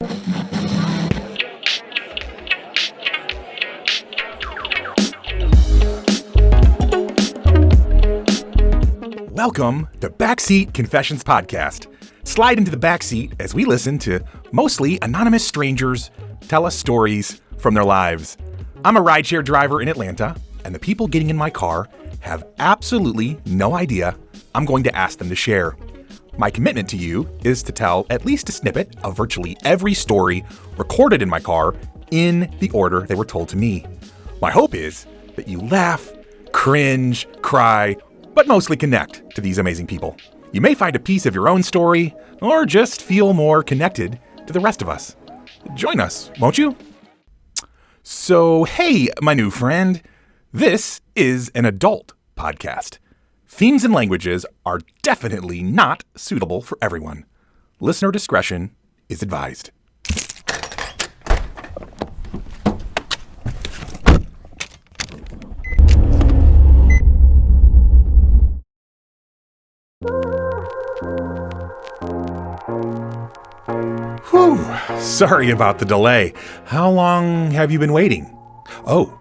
Welcome to Backseat Confessions Podcast. Slide into the backseat as we listen to mostly anonymous strangers tell us stories from their lives. I'm a rideshare driver in Atlanta, and the people getting in my car have absolutely no idea I'm going to ask them to share. My commitment to you is to tell at least a snippet of virtually every story recorded in my car in the order they were told to me. My hope is that you laugh, cringe, cry, but mostly connect to these amazing people. You may find a piece of your own story, or just feel more connected to the rest of us. Join us, won't you? So, hey, my new friend, this is an adult podcast. Themes and languages are definitely not suitable for everyone. Listener discretion is advised. Whew, sorry about the delay. How long have you been waiting? Oh,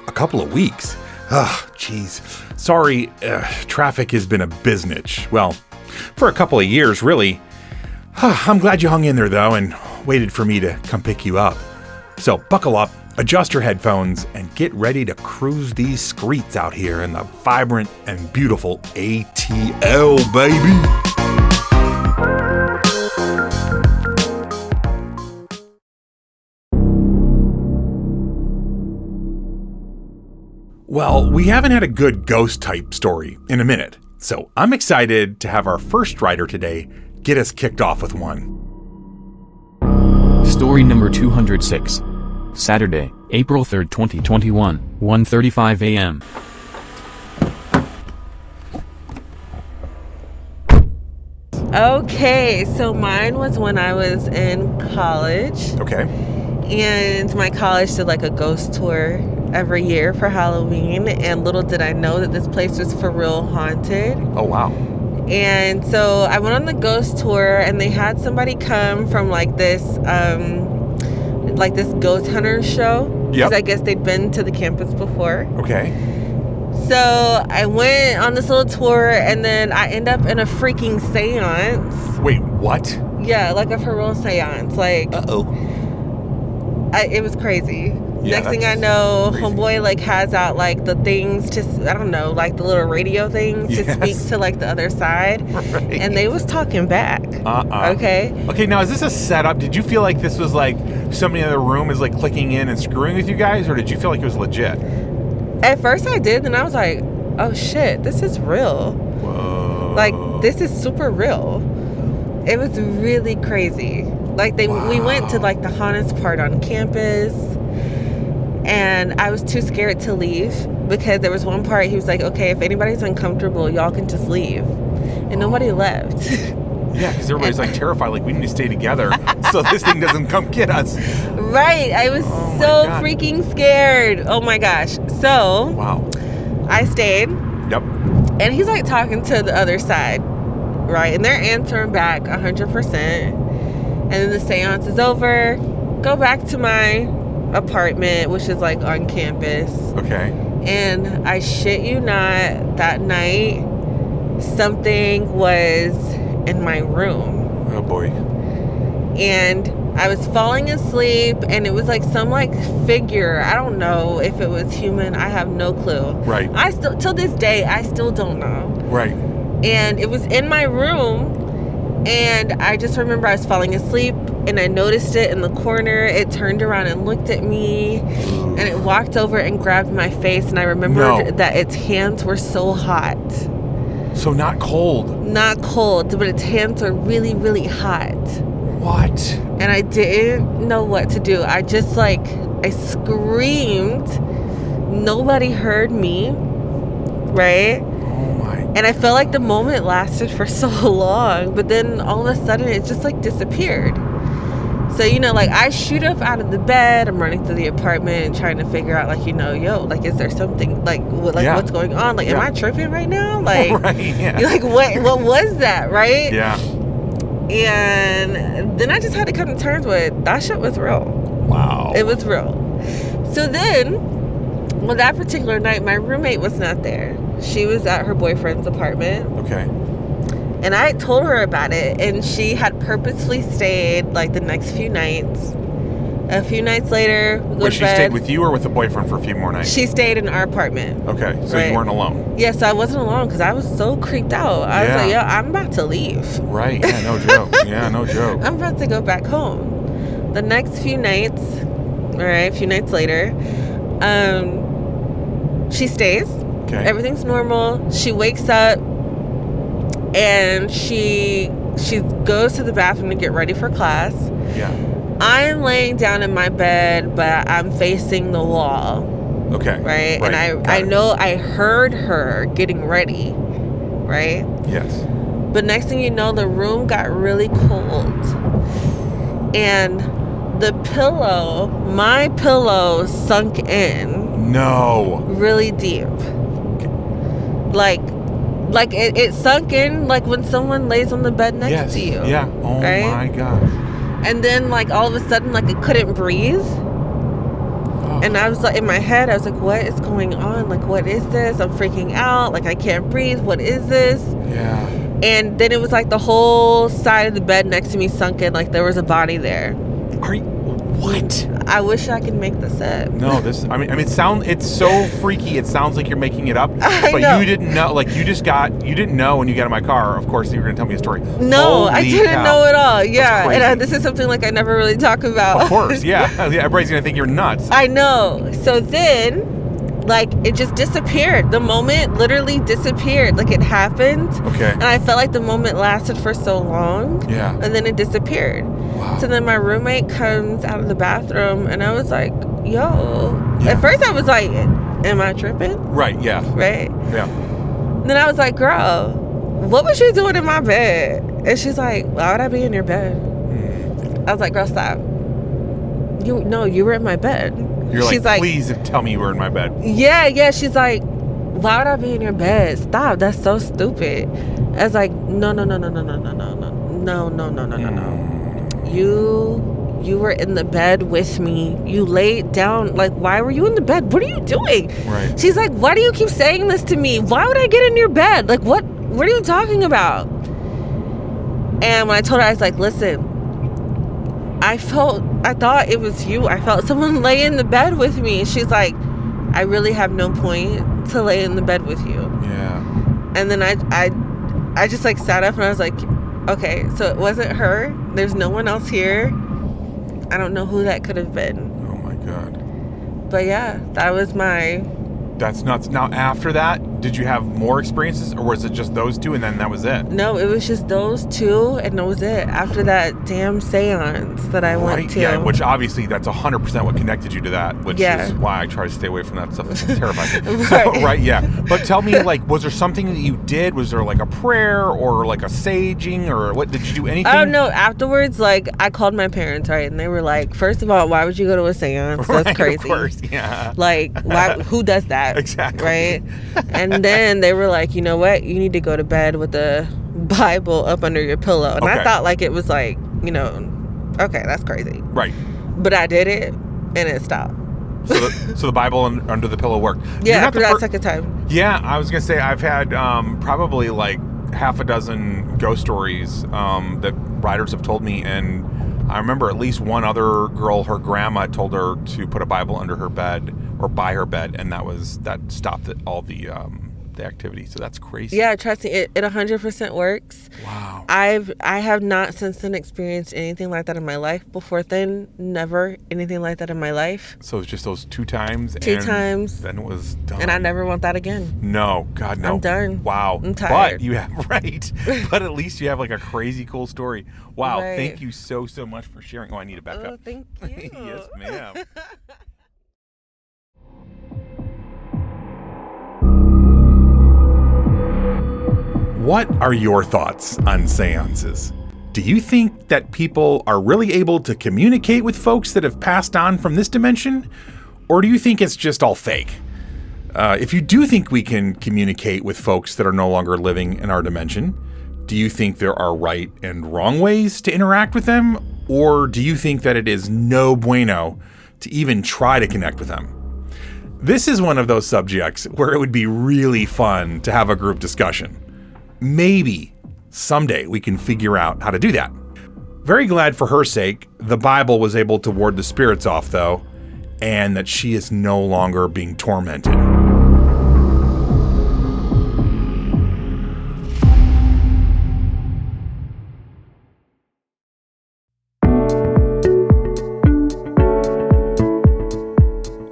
a couple of weeks. Jeez. Sorry, traffic has been a biznitch. Well, for a couple of years, really. I'm glad you hung in there, though, and waited for me to come pick you up. So buckle up, adjust your headphones, and get ready to cruise these streets out here in the vibrant and beautiful ATL, baby. Well, we haven't had a good ghost-type story in a minute, so I'm excited to have our first writer today get us kicked off with one. Story number 206. Saturday, April 3rd, 2021, 1:35 a.m. Okay, so mine was when I was in college. Okay. And my college did like a ghost tour every year for Halloween, and little did I know that this place was for real haunted. Oh, wow. And so I went on the ghost tour, and they had somebody come from like this ghost hunter show. Yep. Because I guess they'd been to the campus before. Okay. So I went on this little tour, and then I end up in a freaking seance. Wait, what? Yeah, like a for real seance. Like, it was crazy. Yeah, Next thing I know, crazy. homeboy like has out like the things to, I don't know, like the little radio things to speak to like the other side. Right. And they was talking back. Okay. Okay, now is this a setup? Did you feel like this was like somebody in the room is like clicking in and screwing with you guys, or did you feel like it was legit? At first I did, and I was like, oh shit, this is real. Whoa. Like, this is super real. It was really crazy. Like we went to like the hauntest part on campus. And I was too scared to leave because there was one part he was like, okay, if anybody's uncomfortable, y'all can just leave. And nobody left. Yeah, because everybody's like terrified, like we need to stay together so this thing doesn't come get us. Right. I was so freaking scared. Oh my gosh. So wow. I stayed. Yep. And he's like talking to the other side. Right. And they're answering back 100%. And then the seance is over. Go back to my apartment, which is like on campus. Okay. And I shit you not, that night something was in my room. Oh boy. And I was falling asleep, and it was like some like figure. I don't know if it was human. I have no clue. Right. I still, till this day, I still don't know. Right. And it was in my room. And I just remember I was falling asleep, and I noticed it in the corner. It turned around and looked at me, and it walked over and grabbed my face. And I remembered that its hands were so hot. So not cold. Not cold, but its hands were really, really hot. What? And I didn't know what to do. I just I screamed. Nobody heard me, right? And I felt like the moment lasted for so long, but then all of a sudden it just disappeared. So, I shoot up out of the bed. I'm running through the apartment trying to figure out, is there something, what's going on? Am I tripping right now? Right, yeah. What was that, right? Yeah. And then I just had to come to terms with that shit was real. Wow. It was real. So then, well, that particular night, my roommate was not there. She was at her boyfriend's apartment. Okay. And I told her about it, and she had purposefully stayed like the next few nights. A few nights later, we go to she bed. stayed with you or with the boyfriend for a few more nights? She stayed in our apartment. Okay, so right? You weren't alone. Yeah, so I wasn't alone because I was so creeped out. I was like, yo, I'm about to leave. Right, yeah, no joke. Yeah, no joke. I'm about to go back home. The next few nights, all right, a few nights later, she stays. Okay. Everything's normal. She wakes up and she goes to the bathroom to get ready for class. Yeah. I'm laying down in my bed, but I'm facing the wall. Okay. Right? And I know I heard her getting ready. Right? Yes. But next thing you know, the room got really cold. And my pillow sunk in. No. Really deep. Like it sunk in like when someone lays on the bed next to you. Yeah. Oh right? My gosh. And then like all of a sudden like I couldn't breathe. Oh. And I was like in my head, I was like, what is going on? Like, what is this? I'm freaking out. Like I can't breathe. What is this? Yeah. And then it was like the whole side of the bed next to me sunk in, like there was a body there. What? I wish I could make this up. No, it's so freaky. It sounds like you're making it up. But know. You didn't know, like you didn't know when you got in my car, of course, you were going to tell me a story. No, I didn't know at all. Yeah. And this is something like I never really talk about. Of course, yeah. Everybody's going to think you're nuts. I know. So then, like, it just disappeared. The moment literally disappeared. Like, it happened. Okay. And I felt like the moment lasted for so long. Yeah. And then it disappeared. Wow. So then my roommate comes out of the bathroom, and I was like, yo. Yeah. At first I was like, am I tripping? Right, yeah. Right? Yeah. Then I was like, girl, what was you doing in my bed? And she's like, why would I be in your bed? I was like, girl, stop. You were in my bed. You're like, please tell me you were in my bed. Yeah. She's like, why would I be in your bed? Stop. That's so stupid. I was like, no. You were in the bed with me. You laid down. Like, why were you in the bed? What are you doing? Right. She's like, why do you keep saying this to me? Why would I get in your bed? Like, what are you talking about? And when I told her, I was like, listen, I thought it was you. I felt someone lay in the bed with me. And she's like, I really have no point to lay in the bed with you. Yeah. And then I just like sat up and I was like, okay, so it wasn't her. There's no one else here. I don't know who that could have been. Oh my God. But yeah, that was That's nuts. Now, after that, did you have more experiences, or was it just those two and then that was it? No, it was just those two and that was it. After that damn seance that I went to. Yeah, which obviously that's 100% what connected you to that, which is why I try to stay away from that stuff. It's terrifying. Right, yeah. But tell me, like, was there something that you did? Was there like a prayer or like a saging, or what? Did you do anything? I don't know. Afterwards, like, I called my parents, right? And they were like, first of all, why would you go to a seance? That's crazy. Of course, yeah. Like, who does that? Exactly. Right? And then they were like, you know what? You need to go to bed with the Bible up under your pillow. And I thought like it was like, okay, that's crazy. Right. But I did it and it stopped. So the Bible under the pillow worked. Yeah, after that second time. Yeah, I was going to say I've had probably like half a dozen ghost stories that riders have told me, and I remember at least one other girl, her grandma told her to put a Bible under her bed or by her bed, and that stopped all the activity. So that's crazy. Yeah, trust me, it 100% works. Wow. I have not since then experienced anything like that in my life. Before then, never anything like that in my life. So it's just those two times. Two times. Then it was done. And I never want that again. No, God, no. I'm done. Wow. I'm tired. But you have but at least you have like a crazy cool story. Wow. Right. Thank you so much for sharing. Oh, I need to back up. Thank you. Yes, ma'am. What are your thoughts on seances? Do you think that people are really able to communicate with folks that have passed on from this dimension? Or do you think it's just all fake? If you do think we can communicate with folks that are no longer living in our dimension, Do you think there are right and wrong ways to interact with them? Or do you think that it is no bueno to even try to connect with them? This is one of those subjects where it would be really fun to have a group discussion. Maybe someday we can figure out how to do that. Very glad for her sake, the Bible was able to ward the spirits off, though, and that she is no longer being tormented.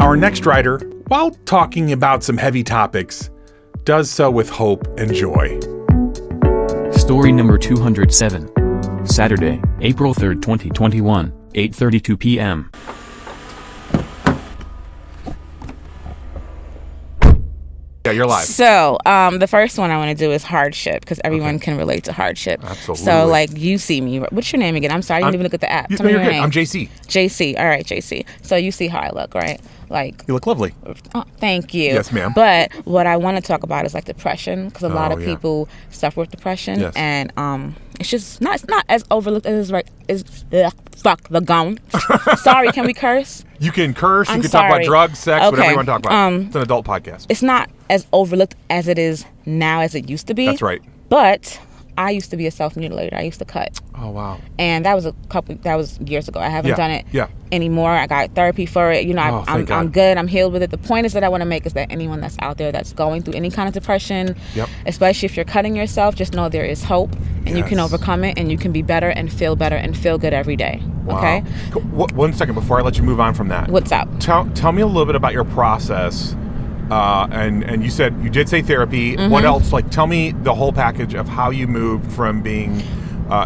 Our next writer, while talking about some heavy topics, does so with hope and joy. Story number 207. Saturday, April 3rd, 2021, 8:32 p.m. Yeah, you're live. So, the first one I want to do is hardship, because everyone can relate to hardship. Absolutely. So, like, you see me. What's your name again? I'm sorry, I didn't even look at the app. Tell me You're your good. name. I'm JC. JC. All right, JC. So, you see how I look, right? Like, You look lovely. oh, thank you. Yes, ma'am. But what I want to talk about is, like, depression, because a lot of yeah. people suffer with depression. Yes. And it's just it's not as overlooked as fuck the gum. Sorry, can we curse? You can curse, you I'm can talk about sorry. drugs, sex, whatever Okay. you want to talk about. It's an adult podcast. It's not as overlooked as it is now as it used to be. That's right. But I used to be a self-mutilator. I used to cut. Oh, wow. And that was years ago. I haven't done it anymore. I got therapy for it. You know, thank God. I'm good. I'm healed with it. The point is that I want to make is that anyone that's out there that's going through any kind of depression, especially if you're cutting yourself, just know there is hope and you can overcome it and you can be better and feel good every day. Wow. Okay? One second before I let you move on from that. What's up? Tell me a little bit about your process. And you did say therapy. Mm-hmm. What else? Like, tell me the whole package of how you moved from being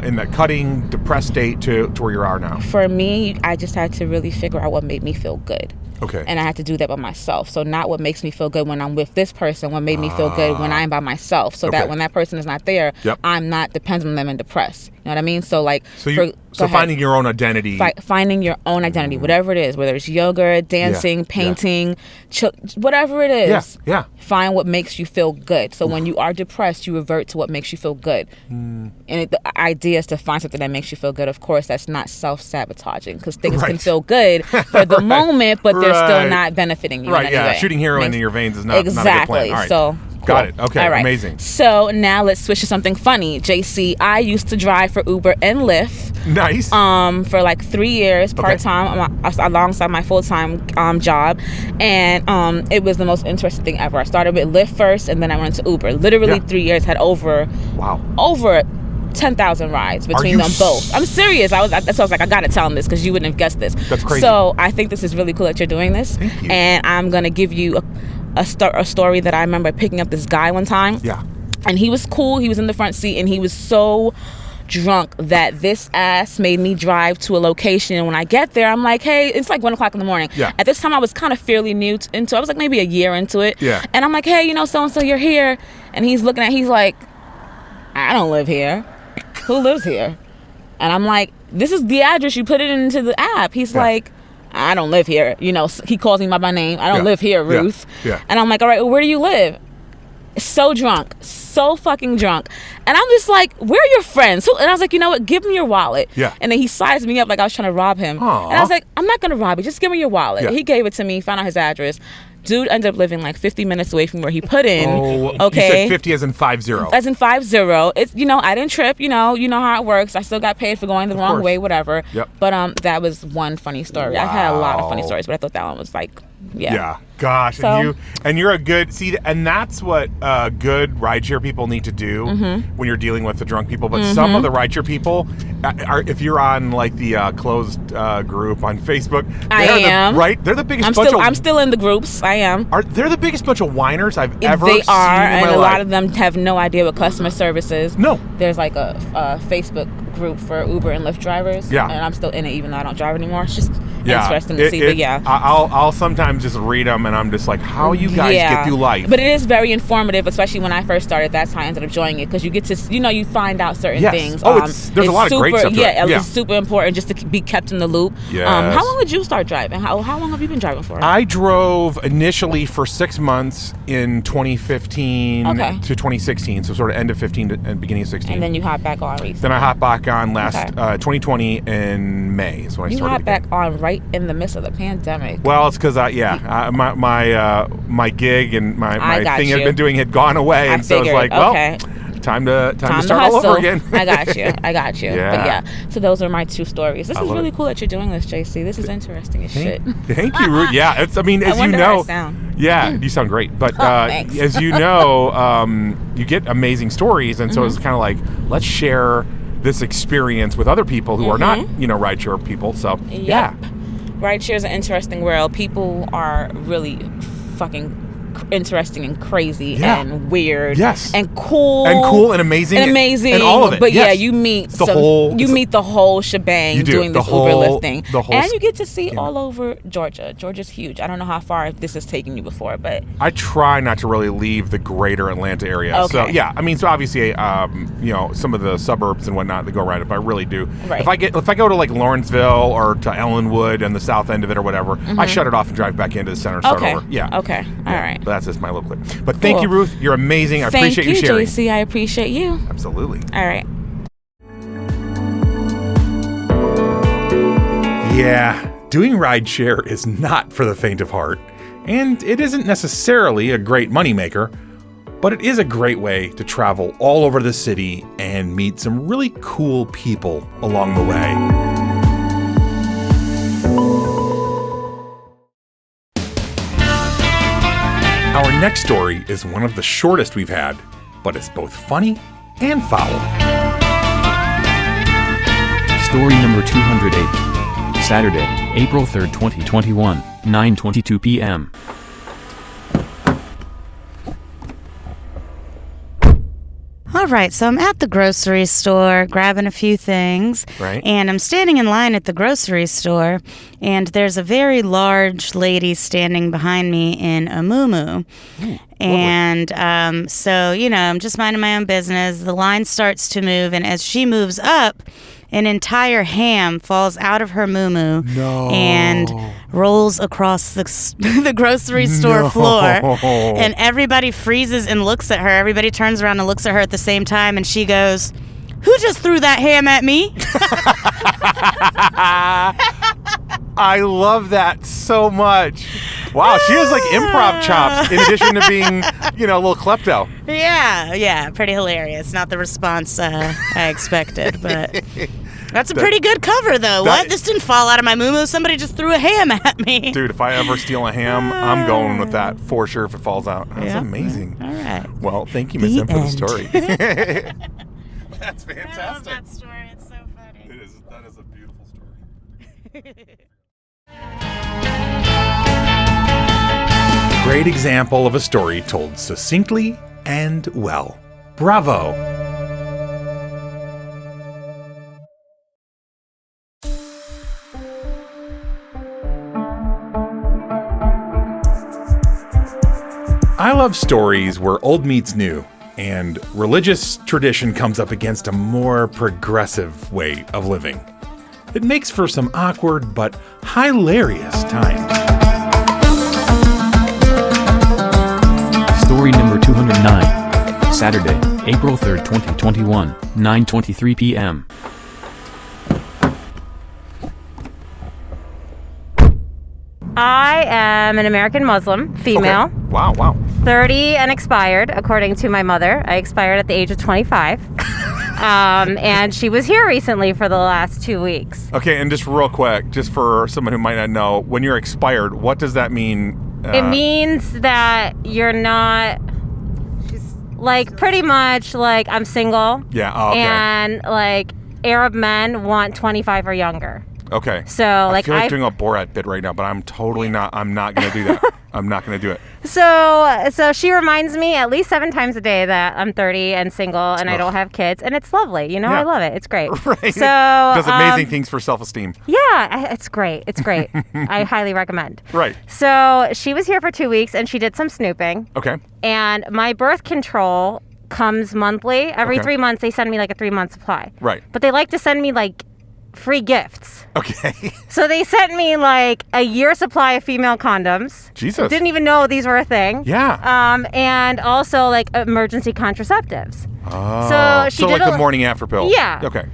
in that cutting, depressed state to where you are now. For me, I just had to really figure out what made me feel good. Okay. And I had to do that by myself. So not what makes me feel good when I'm with this person, what made me feel good when I'm by myself. So that when that person is not there, I'm not dependent on them and depressed. You know what I mean? So like, finding your own identity. Finding your own identity, whatever it is, whether it's yoga, dancing, painting, whatever it is. Yeah. Find what makes you feel good. So when you are depressed, you revert to what makes you feel good. And the idea is to find something that makes you feel good. Of course, that's not self-sabotaging, because things can feel good for the moment, but they're still not benefiting you. Right, in any way. Shooting heroin in your veins is not a good plan. All right. So cool. Got it. Okay, all right. Amazing. So now let's switch to something funny. JC, I used to drive for Uber and Lyft. Nice. For like 3 years, part-time, alongside my full-time job. And it was the most interesting thing ever. I started with Lyft first, and then I went to Uber. Literally 3 years, had over 10,000 rides between them both. I'm serious. So I was like, I gotta tell them this, because you wouldn't have guessed this. That's crazy. So I think this is really cool that you're doing this. Thank you. And I'm gonna give you a story that I remember picking up this guy one time. Yeah. And he was cool. He was in the front seat, and he was so drunk that this ass made me drive to a location. And when I get there, I'm like, hey, it's like 1 o'clock in the morning. Yeah. At this time, I was kind of fairly new into it. I was like maybe a year into it. Yeah. And I'm like, hey, so-and-so, you're here. And he's like, I don't live here. Who lives here? And I'm like, this is the address. You put it into the app. He's like, I don't live here. He calls me by my name. I don't live here, Ruth. Yeah. And I'm like, all right, well, where do you live? So drunk, so fucking drunk. And I'm just like, where are your friends? And I was like, you know what? Give me your wallet. Yeah. And then he sized me up like I was trying to rob him. Aww. And I was like, I'm not going to rob you. Just give me your wallet. Yeah. He gave it to me, found out his address. Dude ended up living like 50 minutes away from where he put in. Oh, okay. You said 50 as in 50. As in 50. It's, I didn't trip, you know how it works. I still got paid for going the wrong way, whatever. Yep. But that was one funny story. Wow. I had a lot of funny stories, but I thought that one was like, Yeah. Gosh, So, and you're a good and that's what good rideshare people need to do when you're dealing with the drunk people. But some of the rideshare people, if you're on like the closed group on Facebook, they're the biggest I'm still in the groups. I am. They're the biggest bunch of whiners I've ever seen in my and a life. lot of them have no idea what customer service is. No. There's like a Facebook group for Uber and Lyft drivers. Yeah. And I'm still in it even though I don't drive anymore. It's just interesting to see. But yeah. I'll sometimes just read them and I'm just like, how you guys get through life. But it is very informative, especially when I first started. That's how I ended up enjoying it, because you get to, you find out certain things. There's a lot of great stuff to it. It's super important just to be kept in the loop. Yes. How long did you start driving? How long have you been driving for? I drove initially for 6 months in 2015 to 2016, so sort of end of 15 and beginning of 16. And then you hopped back on recently. Then I hopped back on last 2020 in May is when I started. You hopped back on right in the midst of the pandemic. Well, it's because my gig and my thing I'd been doing had gone away, and so it's like, time to start all over again. I got you. Yeah. But so those are my two stories. This is really cool that you're doing this, JC. This is interesting as shit. Thank you, Ruth. Yeah, as you know, yeah, you sound great. But as you know, you get amazing stories, and so it's kind of like, let's share this experience with other people who are not, rideshare people. So yeah. Rideshare is an interesting world. People are really fucking interesting and crazy and weird and cool and amazing and all of it. But you meet the whole shebang doing this Uber Lyft thing, and you get to see all over Georgia. Georgia's huge. I don't know how far this has taken you before, but I try not to really leave the greater Atlanta area. Okay. So so obviously some of the suburbs and whatnot that go right up, I really do. Right. If I go to like Lawrenceville or to Ellenwood and the south end of it or whatever, I shut it off and drive back into the center and start over. Yeah. Okay. All right. But that's just my little clip. But thank you, Ruth. You're amazing. I appreciate you sharing. Thank you, JC. I appreciate you. Absolutely. All right. Yeah, doing rideshare is not for the faint of heart, and it isn't necessarily a great moneymaker, but it is a great way to travel all over the city and meet some really cool people along the way. Our next story is one of the shortest we've had, but it's both funny and foul. Story number 208. Saturday, April 3rd, 2021, 9:22 p.m. All right, so I'm at the grocery store grabbing a few things, and I'm standing in line at the grocery store, and there's a very large lady standing behind me in a muumuu. And so, I'm just minding my own business. The line starts to move, and as she moves up, an entire ham falls out of her muumuu and rolls across the grocery store floor. And everybody freezes and looks at her. Everybody turns around and looks at her at the same time, and she goes, "Who just threw that ham at me?" I love that so much. Wow, she has like improv chops in addition to being, a little klepto. Yeah, pretty hilarious. Not the response I expected, but that's a pretty good cover, though. What? This didn't fall out of my muumuu. Somebody just threw a ham at me. Dude, if I ever steal a ham, I'm going with that for sure if it falls out. That's amazing. All right. Well, thank you, Miss M, for the story. That's fantastic. I love that story. It's so funny. That is a beautiful story. Great example of a story told succinctly and well. Bravo. I love stories where old meets new, and religious tradition comes up against a more progressive way of living. It makes for some awkward but hilarious times. Story number 209. Saturday, April 3rd, 2021, 9:23 p.m. I am an American Muslim, female. Okay. Wow. 30 and expired, according to my mother. I expired at the age of 25. And she was here recently for the last 2 weeks. Okay, and just real quick, just for someone who might not know, when you're expired, what does that mean? It means that you're not, like, pretty much, like, I'm single. Yeah, okay. And, like, Arab men want 25 or younger. Okay. So, I like, feel like doing a Borat bit right now, but I'm totally not. I'm not going to do that. I'm not going to do it. So she reminds me at least 7 times a day that I'm 30 and single and I don't have kids, and it's lovely. You know, I love it. It's great. Right. So does amazing things for self-esteem. Yeah, it's great. It's great. I highly recommend. Right. So she was here for 2 weeks and she did some snooping. Okay. And my birth control comes monthly. Every 3 months they send me like a 3-month supply. Right. But they like to send me like free gifts. Okay. So they sent me like a year supply of female condoms. Jesus. Didn't even know these were a thing. Yeah. And also like emergency contraceptives. Oh. So she did like the morning after pill. Yeah. Okay.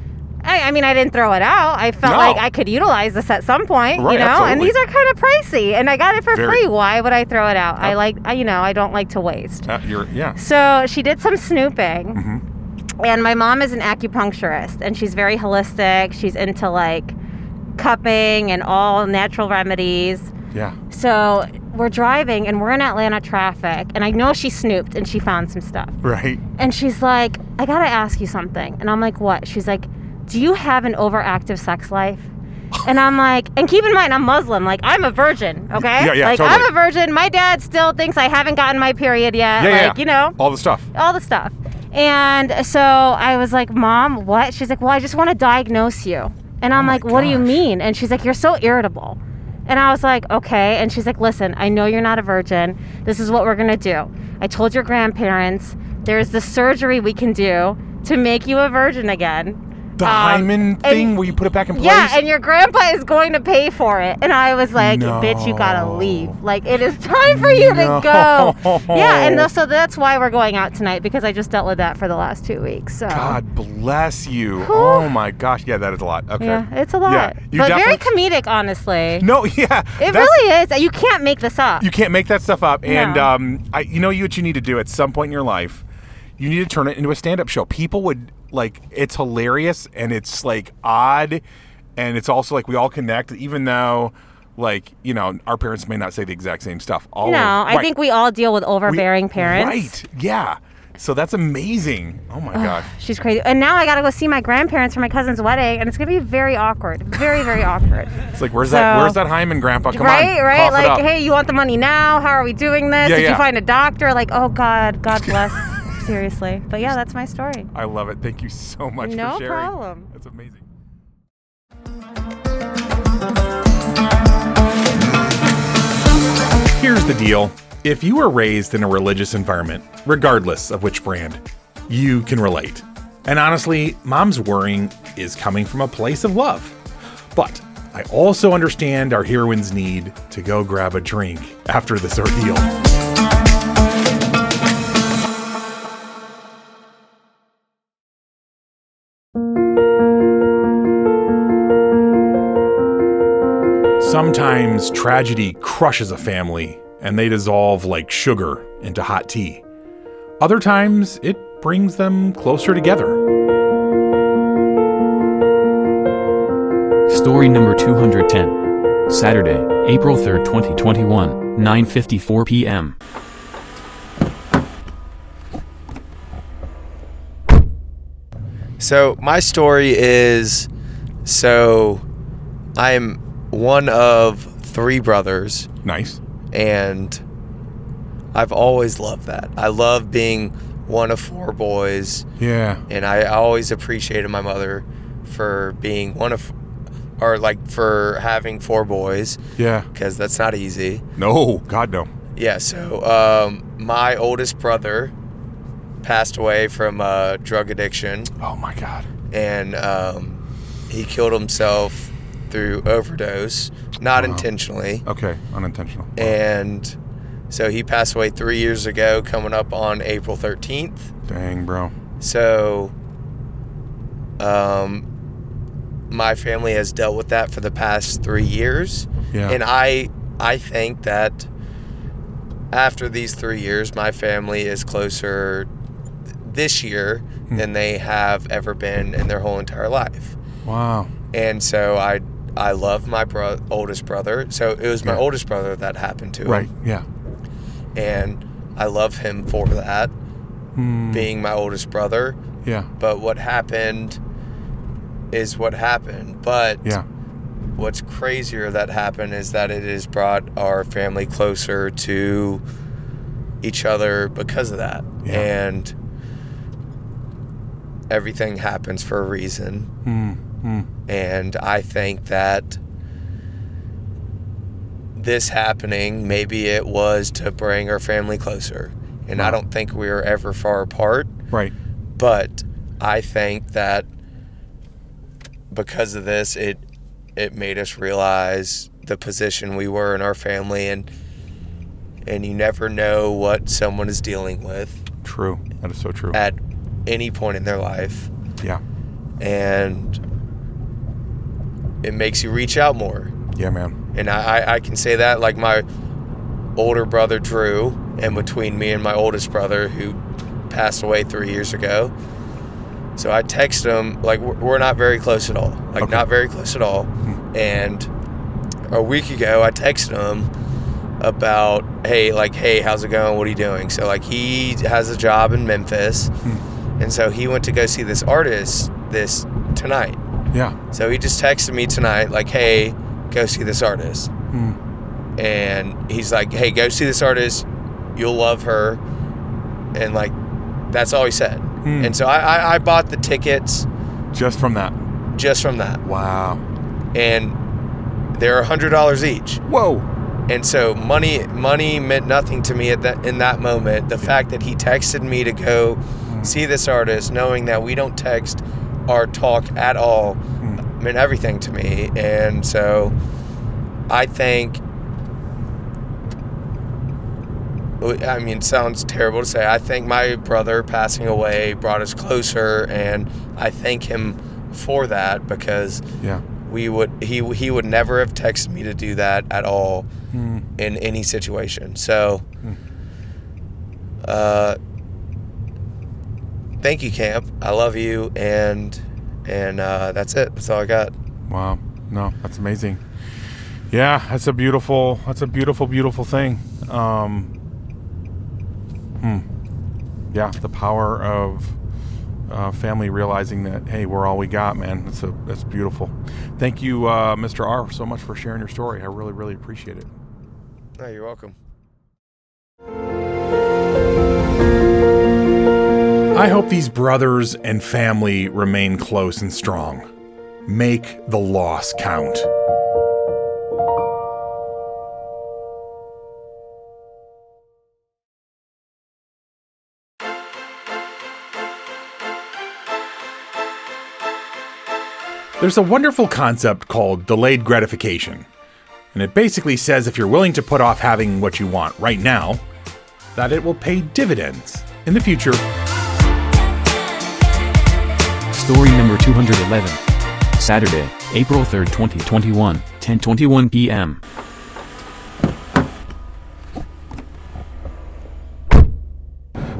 I mean, I didn't throw it out. I felt like I could utilize this at some point, Right, you know? absolutely. And these are kind of pricey, and I got it for Very. free. Why would I throw it out? I don't like to waste. Yeah. So she did some snooping. Mm-hmm. And my mom is an acupuncturist, and she's very holistic. She's into like cupping and all natural remedies. Yeah. So we're driving and we're in Atlanta traffic, and I know she snooped and she found some stuff. Right. And she's like, I gotta ask you something. And I'm like, what? She's like, do you have an overactive sex life? And I'm like, and keep in mind, I'm Muslim. Like, I'm a virgin, okay? Yeah, like, totally. I'm a virgin. My dad still thinks I haven't gotten my period yet. Yeah, you know. All the stuff. All the stuff. And so I was like, Mom, what? She's like, well, I just want to diagnose you. And I'm like, what do you mean? And she's like, you're so irritable. And I was like, okay. And she's like, listen, I know you're not a virgin. This is what we're going to do. I told your grandparents there's the surgery we can do to make you a virgin again. The hymen thing where you put it back in place? Yeah, and your grandpa is going to pay for it. And I was like, bitch, you gotta leave. Like, it is time for you to go. Yeah, and so that's why we're going out tonight, because I just dealt with that for the last 2 weeks. So. God bless you. Whew. Oh my gosh. Yeah, that is a lot. Okay. Yeah, it's a lot. Yeah, but very comedic, honestly. No, yeah. It really is. You can't make this up. You can't make that stuff up. No. And you know what you need to do at some point in your life? You need to turn it into a stand-up show. People would, like, it's hilarious and it's, like, odd. And it's also, like, we all connect, even though, like, you know, our parents may not say the exact same stuff. I think we all deal with overbearing parents. Right, yeah. So that's amazing. Oh, my gosh. She's crazy. And now I got to go see my grandparents for my cousin's wedding, and it's going to be very awkward. Very, very awkward. It's like, where's that hymen, Grandpa? Come on. Right? Cough it up. Like, hey, you want the money now? How are we doing this? Did you find a doctor? Like, oh, God bless. Seriously. But yeah, that's my story. I love it. Thank you so much for sharing. No problem. That's amazing. Here's the deal. If you were raised in a religious environment, regardless of which brand, you can relate. And honestly, Mom's worrying is coming from a place of love. But I also understand our heroine's need to go grab a drink after this ordeal. Sometimes tragedy crushes a family and they dissolve like sugar into hot tea. Other times it brings them closer together. Story number 210. Saturday, April 3rd, 2021, 9:54 p.m. So my story is, I'm one of 3 brothers. Nice. And I've always loved that. I love being one of 4 boys. Yeah. And I always appreciated my mother for being for having 4 boys. Yeah. Because that's not easy. No, God no. Yeah, so my oldest brother passed away from drug addiction. Oh my God. And he killed himself through overdose, not intentionally. Okay, unintentional. And so he passed away 3 years ago, coming up on April 13th. Dang, bro. So my family has dealt with that for the past 3 years. Yeah. And I think that after these 3 years, my family is closer this year than they have ever been in their whole entire life. Wow. And so I love my oldest brother. So it was my oldest brother that happened to him. Right, yeah. And I love him for that, being my oldest brother. Yeah. But what happened is what happened. But what's crazier that happened is that it has brought our family closer to each other because of that. Yeah. And everything happens for a reason. And I think that this happening, maybe it was to bring our family closer. And I don't think we were ever far apart. Right. But I think that because of this, it made us realize the position we were in our family, and you never know what someone is dealing with. True. That is so true. At any point in their life. Yeah. And it makes you reach out more. Yeah, man. And I can say that, like my older brother Drew, and between me and my oldest brother who passed away 3 years ago. So I text him, like, we're not very close at all. Like, not very close at all. And a week ago, I texted him about, hey, how's it going? What are you doing? So, like, he has a job in Memphis. And so he went to go see this artist tonight. Yeah. So he just texted me tonight, like, hey, go see this artist. And he's like, hey, go see this artist. You'll love her. And, like, that's all he said. And so I bought the tickets. Just from that? Just from that. Wow. And they're $100 each. Whoa. And so money meant nothing to me in that moment. The fact that he texted me to go see this artist, knowing that we don't text or talk at all, meant everything to me. And so I think, I mean, it sounds terrible to say, I think my brother passing away brought us closer, and I thank him for that, because he would never have texted me to do that at all in any situation. So thank you, Camp. I love you, and that's it. That's all I got. Wow. No, that's amazing. Yeah, that's a beautiful thing. Yeah, the power of family realizing that, hey, we're all we got, man. That's beautiful. Thank you, Mr. R, so much for sharing your story. I really, really appreciate it. Oh, you're welcome. I hope these brothers and family remain close and strong. Make the loss count. There's a wonderful concept called delayed gratification, and it basically says if you're willing to put off having what you want right now, that it will pay dividends in the future. Story number 211. Saturday, April 3rd, 2021, 10:21 p.m.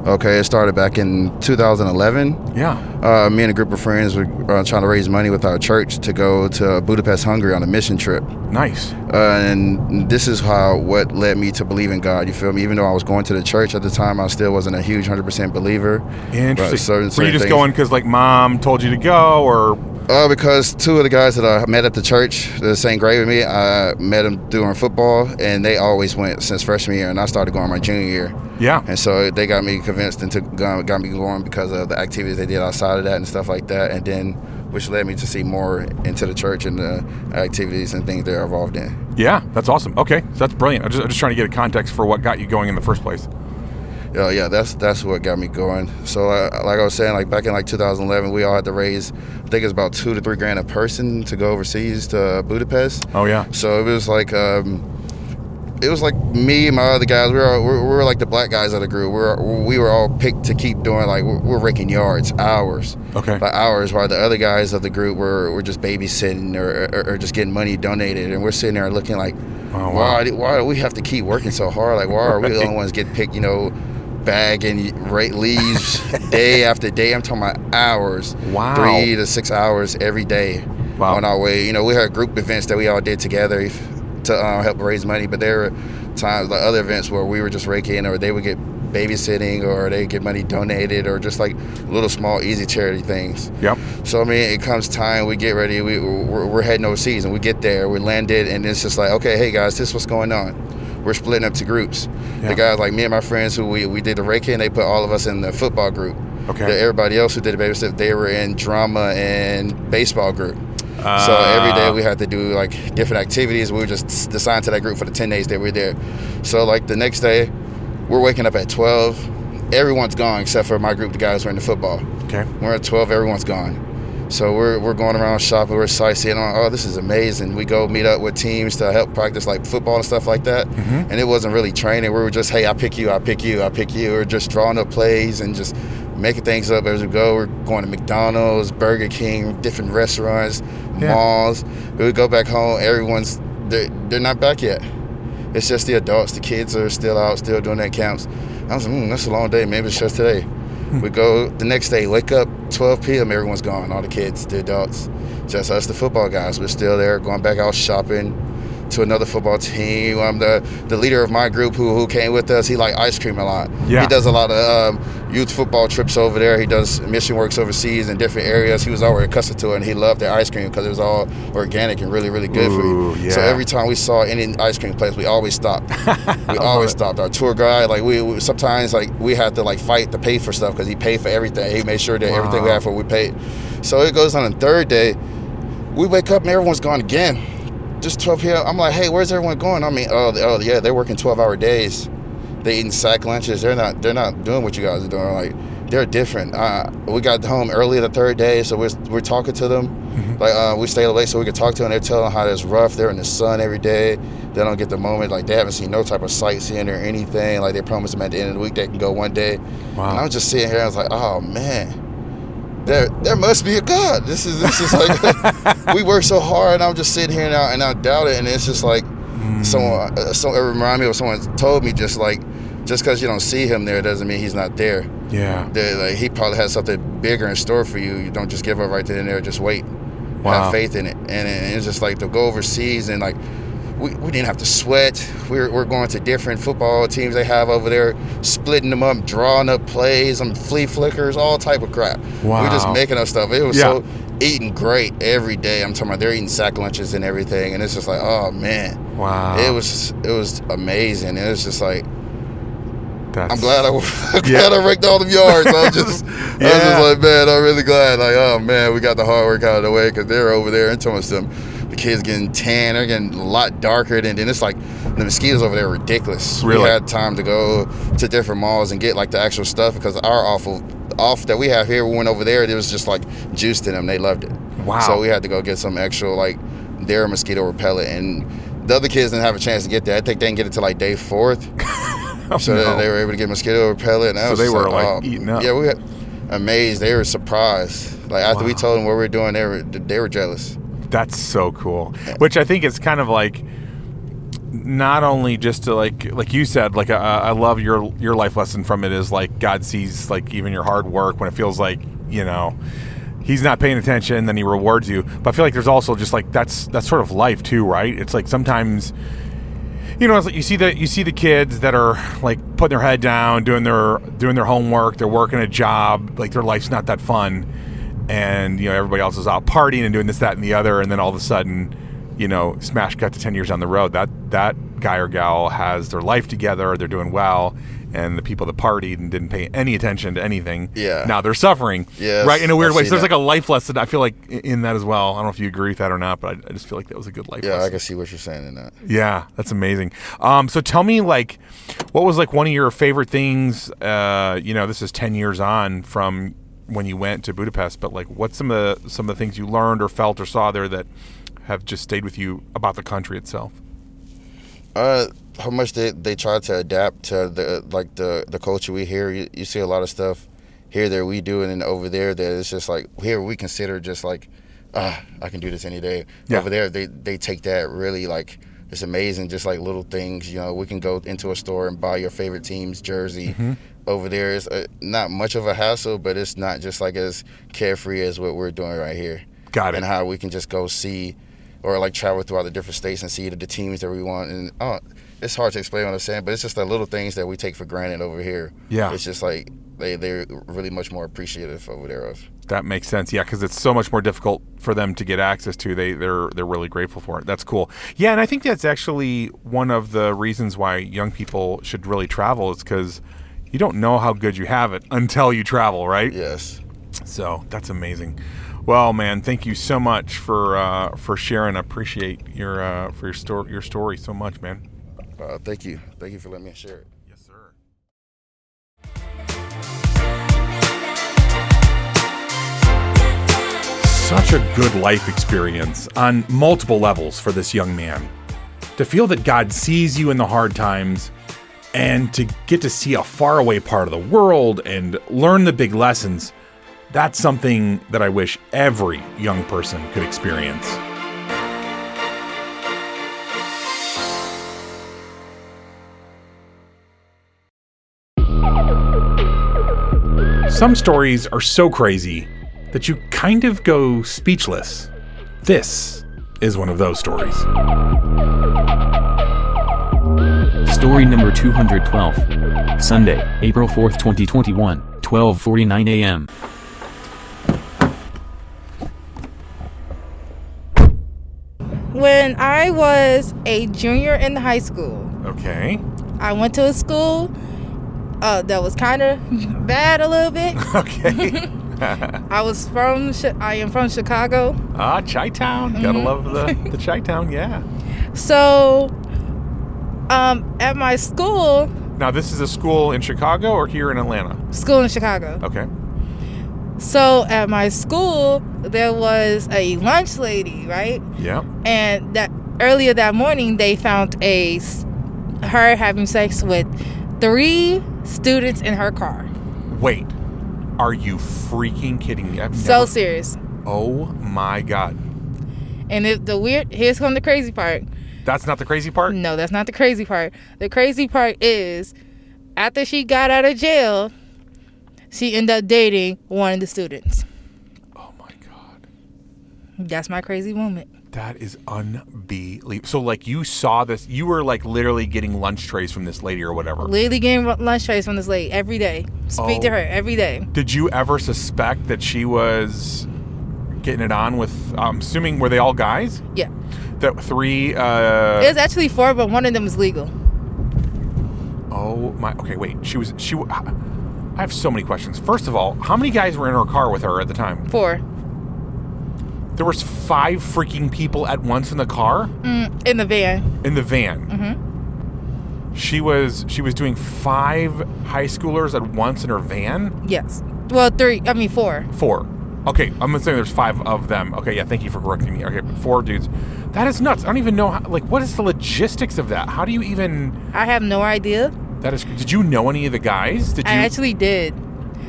Okay, it started back in 2011. Yeah. Me and a group of friends were trying to raise money with our church to go to Budapest, Hungary on a mission trip. Nice. And this is what led me to believe in God, you feel me? Even though I was going to the church at the time, I still wasn't a huge 100% believer. Interesting. Were you just going because, like, mom told you to go, or? Because two of the guys that I met at the church, the same grade with me, I met them during football, and they always went since freshman year, and I started going my junior year. Yeah. And so they got me convinced and got me going because of the activities they did outside of that and stuff like that, and then which led me to see more into the church and the activities and things they're involved in. Yeah, that's awesome. Okay, so that's brilliant. I'm just trying to get a context for what got you going in the first place. Yeah, that's what got me going. So like I was saying, like back in like 2011, we all had to raise, I think it's about $2,000 to $3,000 a person to go overseas to Budapest. Oh yeah. So it was like me and my other guys. We were like the black guys of the group. We were all picked to keep doing, like, we're raking yards, hours. Okay. Like hours, while the other guys of the group were just babysitting or just getting money donated, and we're sitting there looking like, oh, wow. Why do we have to keep working so hard? Like, why are we the only ones get picked? Bag and leaves day after day. I'm talking about hours. Wow. 3 to 6 hours every day. Wow. On our way. We had group events that we all did together to help raise money, but there were times, like other events, where we were just raking, or they would get babysitting, or they get money donated, or just like little small easy charity things. Yep. So I mean, it comes time, we get ready, we're heading overseas, and we get there, we landed, and it's just like, okay, hey guys, this is what's going on. We're splitting up to groups. Yeah. The guys like me and my friends who we did the Reiki, and they put all of us in the football group. Okay. Everybody else who did the babysit, they were in drama and baseball group. So every day we had to do like different activities. We were just assigned to that group for the 10 days that we were there. So like the next day, we're waking up at 12. Everyone's gone except for my group, the guys who are in the football. Okay. We're at 12, everyone's gone. So we're going around shopping, we're sightseeing. Oh, this is amazing. We go meet up with teams to help practice like football and stuff like that. Mm-hmm. And it wasn't really training. We were just, hey, I pick you, I pick you, I pick you. We're just drawing up plays and just making things up as we go. We're going to McDonald's, Burger King, different restaurants, malls. We would go back home. Everyone's, they're not back yet. It's just the adults. The kids are still out, still doing their camps. I was like, that's a long day. Maybe it's just today. We go the next day, wake up, 12 p.m., everyone's gone, all the kids, the adults. Just us, the football guys. We're still there, going back out shopping to another football team. The leader of my group who came with us, he liked ice cream a lot. Yeah. He does a lot of youth football trips over there. He does mission works overseas in different areas. He was already accustomed to it, and he loved their ice cream because it was all organic and really, really good for you. Yeah. So every time we saw any ice cream place, we always stopped. We always stopped. Our tour guide, like we sometimes like we had to like fight to pay for stuff because he paid for everything. He made sure that everything we had for we paid. So it goes on the third day. We wake up and everyone's gone again. Just 12 p.m. I'm like, hey, where's everyone going? I mean, oh yeah, they're working 12-hour days. They eating sack lunches. They're not doing what you guys are doing. Like, they're different. We got home early the third day, so we're talking to them. Mm-hmm. Like we stayed late so we could talk to them. They're telling them how it's rough. They're in the sun every day. They don't get the moment. Like they haven't seen no type of sightseeing or anything. Like they promised them at the end of the week they can go one day. Wow. And I was just sitting here. I was like, oh man. There must be a God. This is like we work so hard, and I'm just sitting here now and I doubt it, and it's just like someone it reminded me of someone told me just because you don't see him there doesn't mean he's not there. Yeah. Like he probably has something bigger in store for you. You don't just give up right then and there. Just wait. Wow. Have faith in it, and it's just like to go overseas and like. We didn't have to sweat. We're going to different football teams they have over there, splitting them up, drawing up plays, flea flickers, all type of crap. Wow. We're just making up stuff. It was so eating great every day. I'm talking about they're eating sack lunches and everything, and it's just like, oh man, wow, it was amazing. It was just like, that's... I'm glad I raked all them yards. I was just like, man, I'm really glad. Like, oh man, we got the hard work out of the way because they're over there and telling us them. The kids getting tan, they're getting a lot darker, and then it's like the mosquitoes over there are ridiculous. Really? We had time to go to different malls and get like the actual stuff because our off that we have here, we went over there, it was just like juiced in them. They loved it. Wow. So we had to go get some actual like their mosquito repellent, and the other kids didn't have a chance to get that. I think they didn't get it till like day 4th. So they were able to get mosquito repellent. And so they were like eating up. Yeah, we got amazed. They were surprised. Like after we told them what we were doing, they were jealous. That's so cool. Which I think is kind of like not only just to like you said, like I love your life lesson from it is like God sees like even your hard work when it feels like, you know, he's not paying attention, then he rewards you. But I feel like there's also just like that's sort of life too, right? It's like sometimes, you know, it's like you see the kids that are like putting their head down, doing their homework, they're working a job, like their life's not that fun. And, you know, everybody else is out partying and doing this, that, and the other. And then all of a sudden, you know, smash cut to 10 years down the road. That guy or gal has their life together. They're doing well. And the people that partied and didn't pay any attention to anything, now they're suffering. Yes, right? In a weird way. So there's that. like a life lesson, I feel like, in that as well. I don't know if you agree with that or not, but I just feel like that was a good life lesson. Yeah, I can see what you're saying in that. Yeah, that's amazing. So tell me, like, what was like one of your favorite things, you know, this is 10 years on from when you went to Budapest, but like what's some of the things you learned or felt or saw there that have just stayed with you about the country itself? How much they try to adapt to the culture we hear. You see a lot of stuff here that we do, and then over there that it's just like here we consider just like I can do this any day. Yeah. Over there they take that really like it's amazing, just like little things. You know, we can go into a store and buy your favorite team's jersey. Mm-hmm. Over there is not much of a hassle, but it's not just like as carefree as what we're doing right here. Got it. And how we can just go see or like travel throughout the different states and see the teams that we want. And it's hard to explain what I'm saying, but it's just the little things that we take for granted over here. Yeah. It's just like they're really much more appreciative over there of. That makes sense. Yeah, because it's so much more difficult for them to get access to. They're really grateful for it. That's cool. Yeah, and I think that's actually one of the reasons why young people should really travel is because you don't know how good you have it until you travel, right? Yes. So that's amazing. Well, man, thank you so much for sharing. I appreciate your story so much, man. Thank you. Thank you for letting me share it. Yes, sir. Such a good life experience on multiple levels for this young man. To feel that God sees you in the hard times and to get to see a faraway part of the world and learn the big lessons, that's something that I wish every young person could experience. Some stories are so crazy that you kind of go speechless. This is one of those stories. Story number 212. Sunday, April 4th, 2021, 12:49 a.m. When I was a junior in high school, Okay. I went to a school that was kind of bad a little bit. Okay. I am from Chicago. Chi-Town. Gotta love the Chi-Town, yeah. So, at my school, Now, this is a school in Chicago or here in Atlanta? school in Chicago. Okay. So at my school, there was a lunch lady, right? Yeah. And that earlier that morning, they found her having sex with 3 students in her car. Wait. Are you freaking kidding me? So serious. Oh my God. And here's come the crazy part. That's not the crazy part? No, that's not the crazy part. The crazy part is, after she got out of jail, she ended up dating one of the students. Oh my God. That's my crazy moment. That is unbelievable. So, like, you saw this, you were, like, literally getting lunch trays from this lady or whatever. Literally getting lunch trays from this lady every day. Speak to her every day. Did you ever suspect that she was getting it on with, I'm assuming, were they all guys? Yeah. That 3, It was actually 4, but one of them is legal. Oh my, okay, wait. I have so many questions. First of all, how many guys were in her car with her at the time? 4. There was 5 freaking people at once in the car? In the van. In the van. Mm-hmm. She was doing 5 high schoolers at once in her van? Yes. Well, 4. 4. Okay, I'm gonna say there's 5 of them. Okay, yeah, thank you for correcting me. Okay, but 4 dudes. That is nuts. I don't even know how, like, what is the logistics of that? How do you even? I have no idea. That is. Did you know any of the guys? I actually did.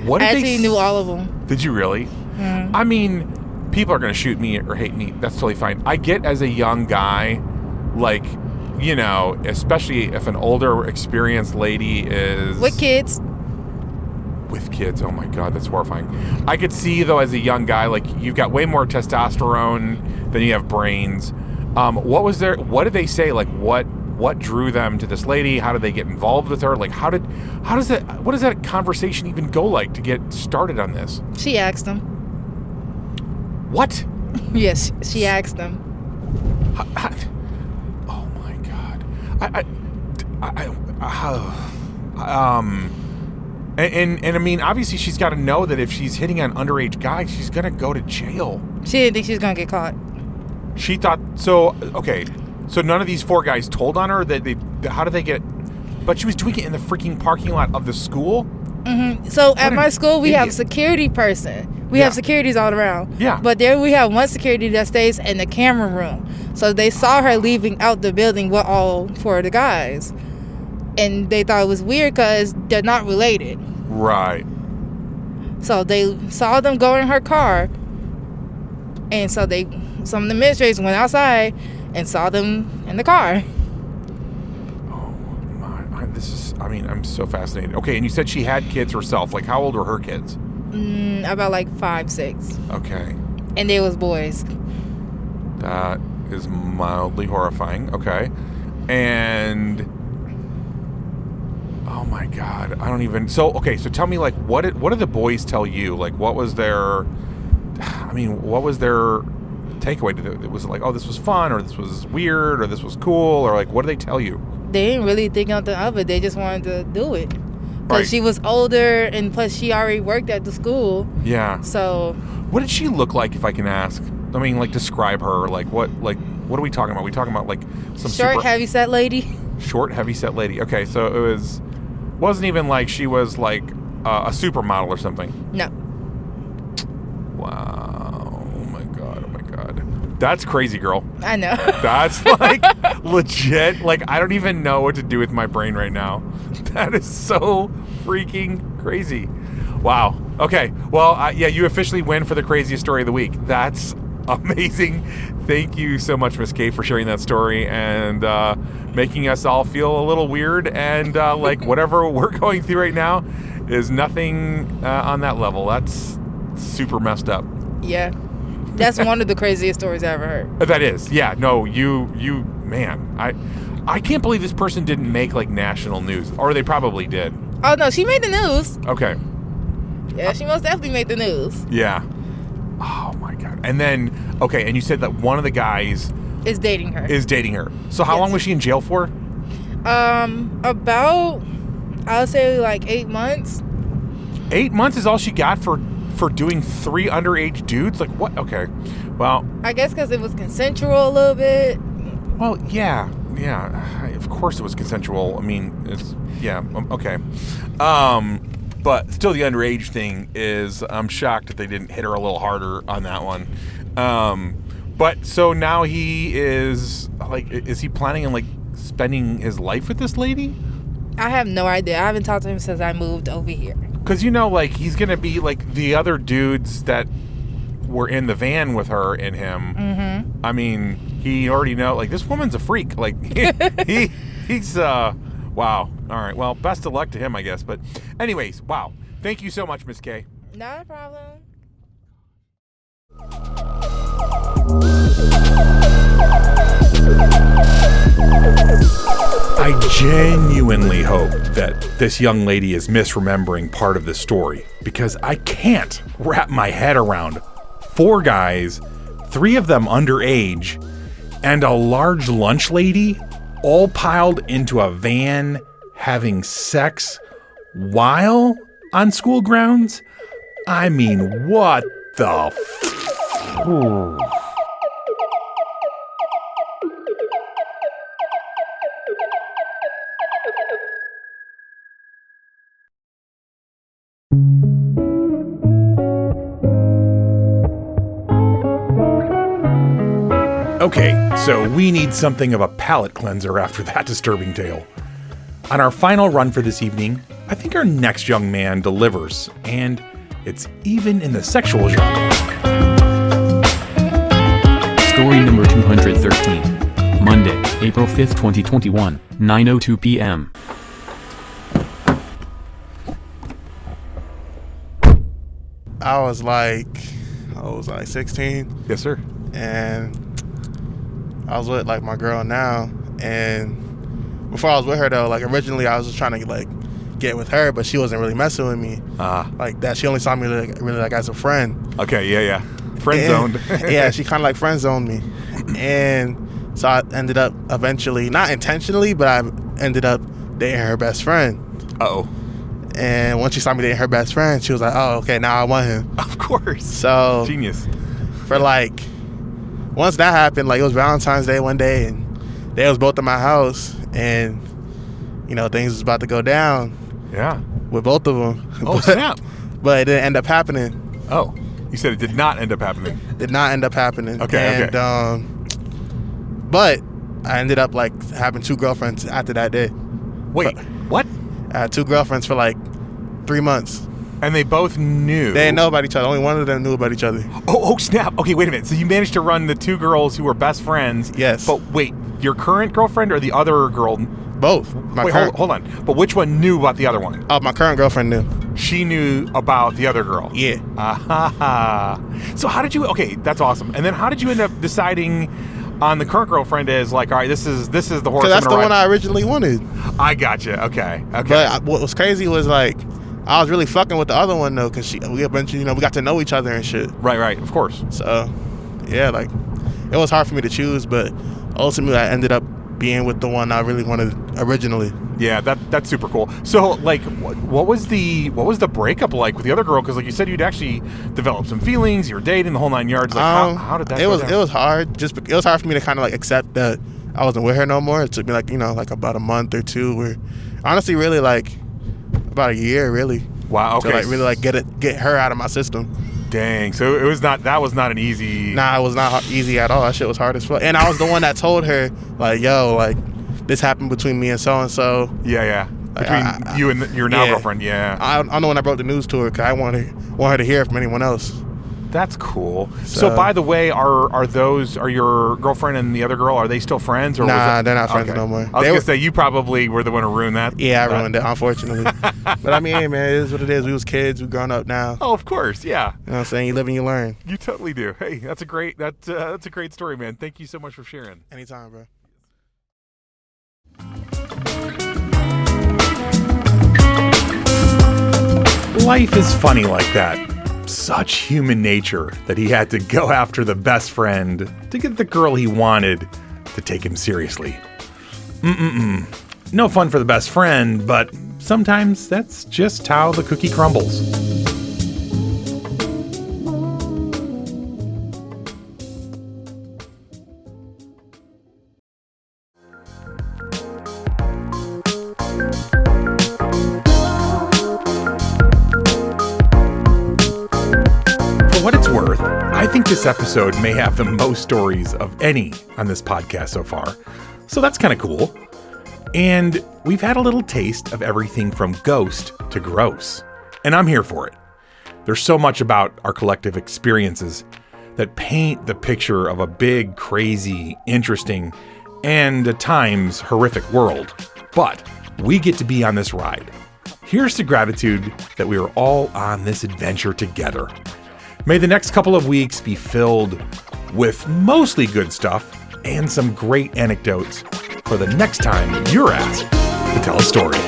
What did I actually knew all of them. Did you really? Mm-hmm. I mean, people are gonna shoot me or hate me. That's totally fine. I get as a young guy, like, you know, especially if an older, experienced lady is with kids. With kids, oh my God, that's horrifying. I could see though, as a young guy, like, you've got way more testosterone than you have brains. What did they say? Like, what drew them to this lady? How did they get involved with her? Like, what does that conversation even go like to get started on this? She asked them. What? Yes, she asked them. Oh my God. And I mean, obviously she's got to know that if she's hitting on underage guys, she's gonna go to jail. She didn't think she was gonna get caught. She thought so. Okay, so none of these 4 guys told on her that how did they get? But she was doing it in the freaking parking lot of the school. Mm-hmm. So at my school, we have a security person. We have securities all around. Yeah. But there we have one security that stays in the camera room. So they saw her leaving out the building with all 4 of the guys. And they thought it was weird because they're not related. Right. So they saw them go in her car. And so some of the administrators went outside and saw them in the car. Oh my! I'm so fascinated. Okay, and you said she had kids herself. Like, how old were her kids? About like 5, 6. Okay. And they was boys. That is mildly horrifying. Okay. And oh my God, I don't even. So tell me, like, what did the boys tell you? Like, what was their takeaway? It was like, oh, this was fun, or this was weird, or this was cool, or like, what did they tell you? They didn't really think nothing of it. They just wanted to do it. Because Right. she was older, and plus she already worked at the school. Yeah. So What did she look like, if I can ask? I mean, like, describe her. Like, what are we talking about? Are we talking about like some short, heavy-set lady. short, heavy-set lady? Okay, so it wasn't even like she was like a supermodel or something. No. Wow. Oh my God. That's crazy, girl. I know. That's like legit. Like, I don't even know what to do with my brain right now. That is so freaking crazy. Wow. Okay. Well, yeah, you officially win for the craziest story of the week. That's amazing. Thank you so much, Miss K, for sharing that story and making us all feel a little weird. And like, whatever we're going through right now is nothing on that level. That's super messed up. Yeah. That's one of the craziest stories I ever heard. That is. Yeah. No, you, man, I can't believe this person didn't make like national news, or they probably did. Oh, no, she made the news. Okay. Yeah, she most definitely made the news. Yeah. Oh my God. And then, okay, and you said that one of the guys Is dating her. So how Yes. long was she in jail for? About, I would say like 8 months. 8 months is all she got for doing 3 underage dudes? Like, what? Okay. Well, I guess because it was consensual a little bit. well, yeah. Of course it was consensual. I mean, it's, yeah, okay. But still, the underage thing is, I'm shocked that they didn't hit her a little harder on that one. But so now he is, like, is he planning on, like, spending his life with this lady? I have no idea. I haven't talked to him since I moved over here. Because, you know, like, he's going to be like the other dudes that were in the van with her and him. Mm-hmm. I mean, he already know, like, this woman's a freak. Like, he's, wow. All right. Well, best of luck to him, I guess. But anyways, wow. Thank you so much, Miss K. Not a problem. I genuinely hope that this young lady is misremembering part of the story, because I can't wrap my head around 4 guys, 3 of them underage, and a large lunch lady all piled into a van having sex while on school grounds. I mean, what the Okay, so we need something of a palate cleanser after that disturbing tale. On our final run for this evening, I think our next young man delivers, and it's even in the sexual genre. Story number 213. Monday, April 5th, 2021, 9:02 p.m. I was like 16. Yes, sir. And I was with like my girl now, and before I was with her though, like originally I was just trying to like get with her, but she wasn't really messing with me like that. She only saw me really like as a friend. Okay, yeah. Friend zoned. Yeah, she kind of like friend zoned me, and so I ended up eventually, not intentionally, but I ended up dating her best friend. Uh-oh. And once she saw me dating her best friend, she was like, "Oh, okay, now I want him." Of course. So genius. For like, once that happened, like it was Valentine's Day one day, and they was both at my house, and you know things was about to go down. Yeah. With both of them. Oh, snap. But it didn't end up happening. Oh, you said it did not end up happening. Did not end up happening. Okay. But I ended up like having 2 girlfriends after that day. Wait, what? I had 2 girlfriends for like 3 months. And they both knew. They didn't know about each other. Only one of them knew about each other. Oh, snap. Okay, wait a minute. So you managed to run the 2 girls who were best friends. Yes. But wait, your current girlfriend or the other girl? Both. Hold on. But which one knew about the other one? Oh, my current girlfriend knew. She knew about the other girl. Yeah. So how did you? Okay, that's awesome. And then how did you end up deciding on the current girlfriend is like, all right, this is the horse. Because that's the one I originally wanted. I gotcha. Okay. But what was crazy was like, I was really fucking with the other one though, because we eventually, we got to know each other and shit. Right. Of course. So, yeah, like, it was hard for me to choose, but ultimately I ended up being with the one I really wanted originally. Yeah, that's super cool. So, like, what was the breakup like with the other girl? Because, like you said, you'd actually developed some feelings. You were dating the whole 9 yards. Like, how did that? It was hard. It was hard for me to kind of like accept that I wasn't with her no more. It took me like like about a month or two. Where honestly, really like about a year, really. Wow. Okay. To like really like get her out of my system. Dang. So that was not an easy. Nah, it was not easy at all. That shit was hard as fuck. And I was the one that told her like, yo, like, this happened between me and so-and-so. Yeah. Between you and your now girlfriend, yeah. I'm the one that broke the news to her because I want her to hear it from anyone else. That's cool. So by the way, are your girlfriend and the other girl, are they still friends? Or nah, they're not friends no more. I was going to say, you probably were the one who ruined that. Yeah, I ruined it, unfortunately. But I mean, hey, man, it is what it is. We was kids. We grown up now. Oh, of course, yeah. You know what I'm saying? You live and you learn. You totally do. Hey, that's a great story, man. Thank you so much for sharing. Anytime, bro. Life is funny like that. Such human nature that he had to go after the best friend to get the girl he wanted to take him seriously. No fun for the best friend, but sometimes that's just how the cookie crumbles. I think this episode may have the most stories of any on this podcast so far, so that's kind of cool. And we've had a little taste of everything from ghost to gross, and I'm here for it. There's so much about our collective experiences that paint the picture of a big, crazy, interesting, and at times horrific world, but we get to be on this ride. Here's to gratitude that we are all on this adventure together. May the next couple of weeks be filled with mostly good stuff and some great anecdotes for the next time you're asked to tell a story.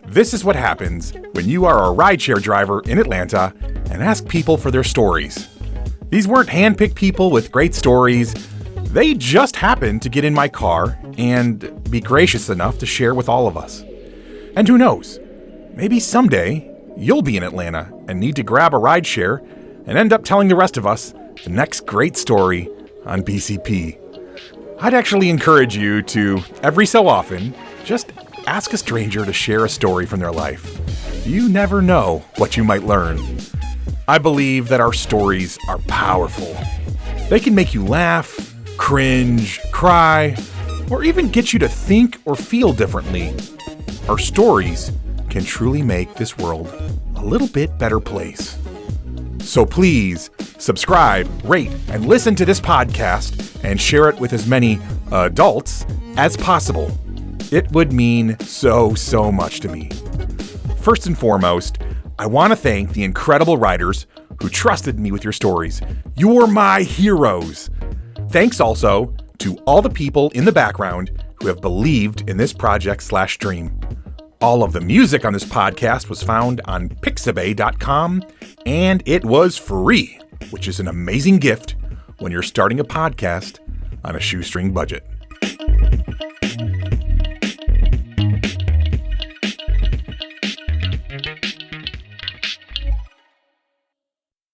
This is what happens when you are a rideshare driver in Atlanta and ask people for their stories. These weren't handpicked people with great stories. They just happened to get in my car and be gracious enough to share with all of us. And who knows, maybe someday you'll be in Atlanta and need to grab a rideshare and end up telling the rest of us the next great story on BCP. I'd actually encourage you to, every so often, just ask a stranger to share a story from their life. You never know what you might learn. I believe that our stories are powerful. They can make you laugh, cringe, cry, or even get you to think or feel differently. Our stories can truly make this world a little bit better place. So please subscribe, rate, and listen to this podcast and share it with as many adults as possible. It would mean so much to me. First and foremost, I want to thank the incredible writers who trusted me with your stories. You're my heroes. Thanks also to all the people in the background who have believed in this project/dream. All of the music on this podcast was found on pixabay.com, and it was free, which is an amazing gift when you're starting a podcast on a shoestring budget.